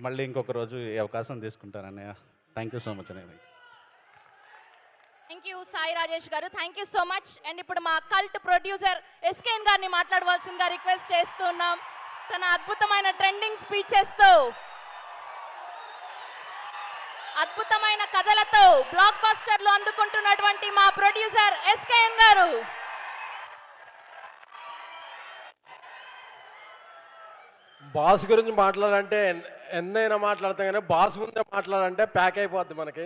మళ్ళీ ఇంకొక రోజు ఈ అవకాశం తీసుకుంటాను అన్నయ్య. థ్యాంక్ యూ సో మచ్ అన్నయ్య. థ్యాంక్ యూ సాయి రాజేష్ గారు, thank you so much. And ఇప్పుడు మా కల్ట్ ప్రొడ్యూసర్ ఎస్కేఎన్ గారిని మాట్లాడవలసిందిగా రిక్వెస్ట్ చేస్తున్నాం. తన అద్భుతమైన ట్రెండింగ్ స్పీచెస్తో, అద్భుతమైన కథలతో బ్లాక్ బస్టర్లు అందుకుంటున్నటువంటి మా ప్రొడ్యూసర్ ఎస్కేఎన్ గారు. బాస్ గురించి మాట్లాడాలంటే ఎన్నైనా మాట్లాడతాం, కానీ బాస్ ముందే మాట్లాడాలంటే ప్యాక్ అయిపోద్ది మనకి.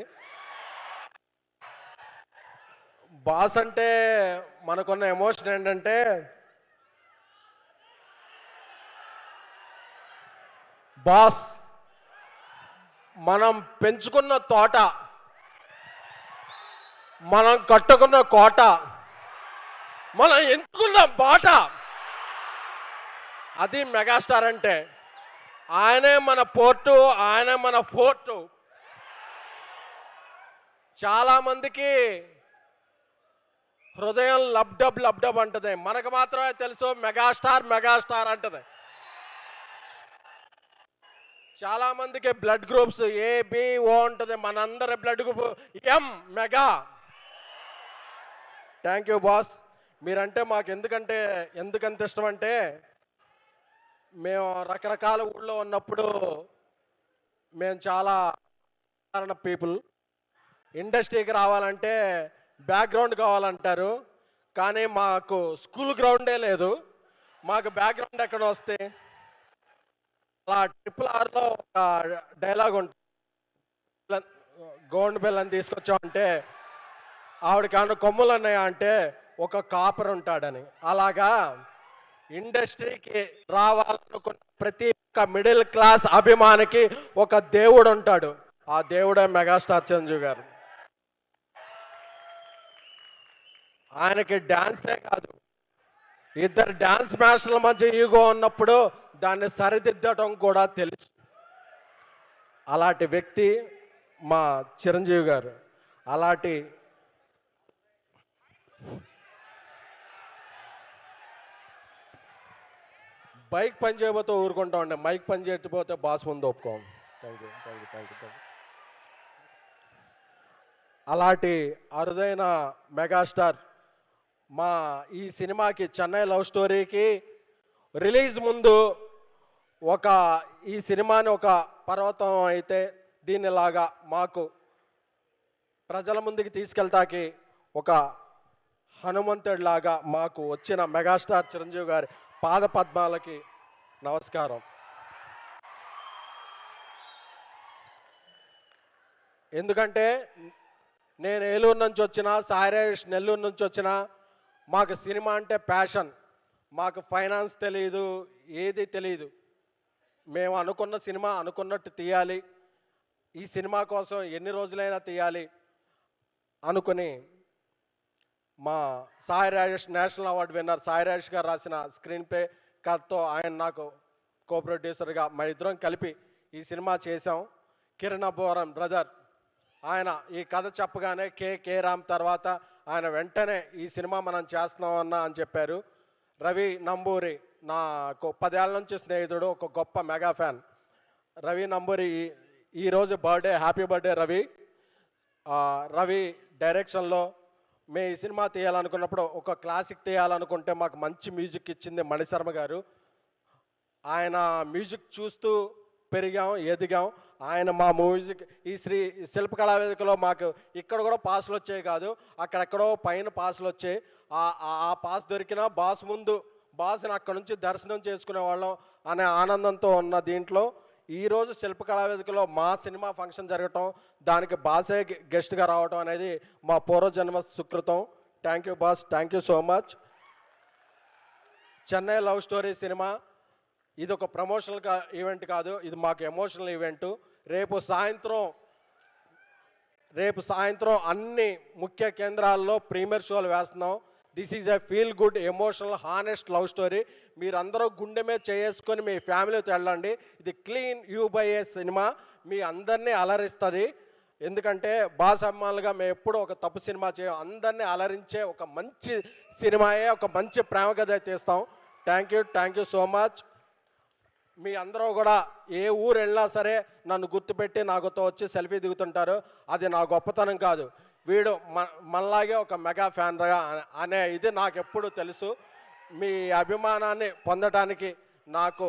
బాస్ అంటే మనకున్న ఎమోషన్ ఏంటంటే, బాస్ మనం పెంచుకున్న తోట, మనం కట్టుకున్న కోట, మనం ఎంచుకున్న బాట, అది మెగాస్టార్ అంటే. ఆయనే మన పోర్టు, ఆయనే మన ఫోర్టు. చాలామందికి హృదయం లబ్డబ్ అంటది, మనకు మాత్రమే తెలుసు మెగాస్టార్ మెగాస్టార్ అంటది. చాలామందికి బ్లడ్ గ్రూప్స్ ఏబిఓ ఉంటుంది, మనందరి blood group M mega. Thank you boss. మీరంటే మాకు ఎందుకంత ఇష్టం అంటే, మేము రకరకాల ఊళ్ళో ఉన్నప్పుడు మేము చాలా సాధారణ పీపుల్. ఇండస్ట్రీకి రావాలంటే బ్యాక్గ్రౌండ్ కావాలంటారు, కానీ మాకు స్కూల్ గ్రౌండే లేదు. మాకు బ్యాక్గ్రౌండ్ ఎక్కడ వస్తే, అలా RRRలో ఒక డైలాగ్ ఉంటుంది, గోండ్ బెల్లని తీసుకొచ్చామంటే ఆవిడకి ఏమన్నా కొమ్ములు అన్నాయా అంటే ఒక కాపర్ ఉంటాడని. అలాగా ఇండస్ట్రీకి రావాలనుకున్న ప్రతి ఒక్క మిడిల్ క్లాస్ అభిమానికి ఒక దేవుడు ఉంటాడు. ఆ దేవుడే మెగాస్టార్ చిరంజీవి గారు. ఆయనకి డ్యాన్సే కాదు, ఇద్దరు డ్యాన్స్ మాస్టర్ల మధ్య ఈగో ఉన్నప్పుడు దాన్ని సరిదిద్దటం కూడా తెలుసు. అలాంటి వ్యక్తి మా చిరంజీవి గారు. అలాంటి బైక్ పని చేయబోతే ఊరుకుంటా ఉండే, మైక్ పని చేయకపోతే బాస్ ముందు ఒప్పుకోం. Thank you. అలాంటి అరుదైన మెగాస్టార్ మా ఈ సినిమాకి, చెన్నై లవ్ స్టోరీకి రిలీజ్ ముందు ఈ సినిమాని ఒక పర్వతం అయితే, దీనిలాగా మాకు ప్రజల ముందుకి తీసుకెళ్తాకి ఒక హనుమంతుడిలాగా మాకు వచ్చిన మెగాస్టార్ చిరంజీవి గారి పాద పద్మాలకి నమస్కారం. ఎందుకంటే నేను ఏలూరు నుంచి వచ్చిన, సాయిరాజేష్ నెల్లూరు నుంచి వచ్చిన, మాకు సినిమా అంటే ప్యాషన్. మాకు ఫైనాన్స్ తెలియదు, ఏది తెలియదు. మేము అనుకున్న సినిమా అనుకున్నట్టు తీయాలి, ఈ సినిమా కోసం ఎన్ని రోజులైనా తీయాలి అనుకుని మా Sai Rajesh, national award winner Sai Rajesh గారు రాసిన స్క్రీన్ ప్లే కథతో ఆయన నాకు కో ప్రొడ్యూసర్గా మా ఇద్దరం కలిపి ఈ సినిమా చేశాం. కిరణ్ అబ్బోరం బ్రదర్ ఆయన ఈ కథ చెప్పగానే కే రామ్ తర్వాత ఆయన వెంటనే ఈ సినిమా మనం చేస్తున్నామన్నా అని చెప్పారు. రవి నంబూరి నాకు 10 ఏళ్ళ నుంచి స్నేహితుడు, ఒక గొప్ప మెగా ఫ్యాన్. రవి నంబూరి ఈరోజు birthday, happy birthday Ravi. Ravi డైరెక్షన్లో మేము ఈ సినిమా తీయాలనుకున్నప్పుడు, ఒక క్లాసిక్ తీయాలనుకుంటే మాకు మంచి మ్యూజిక్ ఇచ్చింది మణిశర్మ గారు. ఆయన మ్యూజిక్ చూస్తూ పెరిగాం, ఎదిగాం. ఆయన మా మ్యూజిక్ ఈ శిల్పకళా వేదికలో మాకు ఇక్కడ కూడా పాసులు వచ్చాయి కాదు, అక్కడెక్కడో పైన పాసులు వచ్చాయి. ఆ పాస్ దొరికినా బాస్ని అక్కడ నుంచి దర్శనం చేసుకునే వాళ్ళం అనే ఆనందంతో ఉన్న దీంట్లో ఈరోజు శిల్పకళా వేదికలో మా సినిమా ఫంక్షన్ జరగటం, దానికి బాసే గెస్ట్గా రావటం అనేది మా పూర్వజన్మ సుకృతం. Thank you boss, thank you so much. Chennai love story cinema ఇది ఒక ప్రమోషనల్ ఈవెంట్ కాదు, ఇది మాకు ఎమోషనల్ ఈవెంట్. రేపు సాయంత్రం అన్ని ముఖ్య కేంద్రాల్లో ప్రీమియర్ షోలు వేస్తున్నాం. This is a feel good, emotional, honest love story. మీరందరూ గుండె మీద చేసుకొని మీ ఫ్యామిలీతో వెళ్ళండి. ఇది clean U by A cinema, మీ అందరినీ అలరిస్తుంది. ఎందుకంటే బాస్ అమ్మాలుగా మేము ఎప్పుడూ ఒక తప్పు సినిమా చేయం, అందరినీ అలరించే ఒక మంచి సినిమాయే, ఒక మంచి ప్రేమ కథ తీస్తాం. Thank you so much. మీ అందరూ కూడా ఏ ఊరు వెళ్ళినా సరే నన్ను గుర్తుపెట్టి నాకుతో వచ్చి సెల్ఫీ దిగుతుంటారు. అది నా గొప్పతనం కాదు, వీడు మనలాగే ఒక మెగా ఫ్యాన్ అనే ఇది నాకు ఎప్పుడు తెలుసు. మీ అభిమానాన్ని పొందడానికి నాకు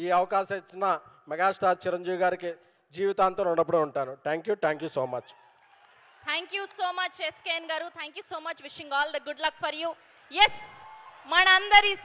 ఈ అవకాశం ఇచ్చిన మెగాస్టార్ చిరంజీవి గారికి జీవితాంతం రుణపడి ఉంటాను. Thank you so much. Thank you so much SKN గారు. Thank you so much. Wishing all the good luck for you. Yes, మనందరి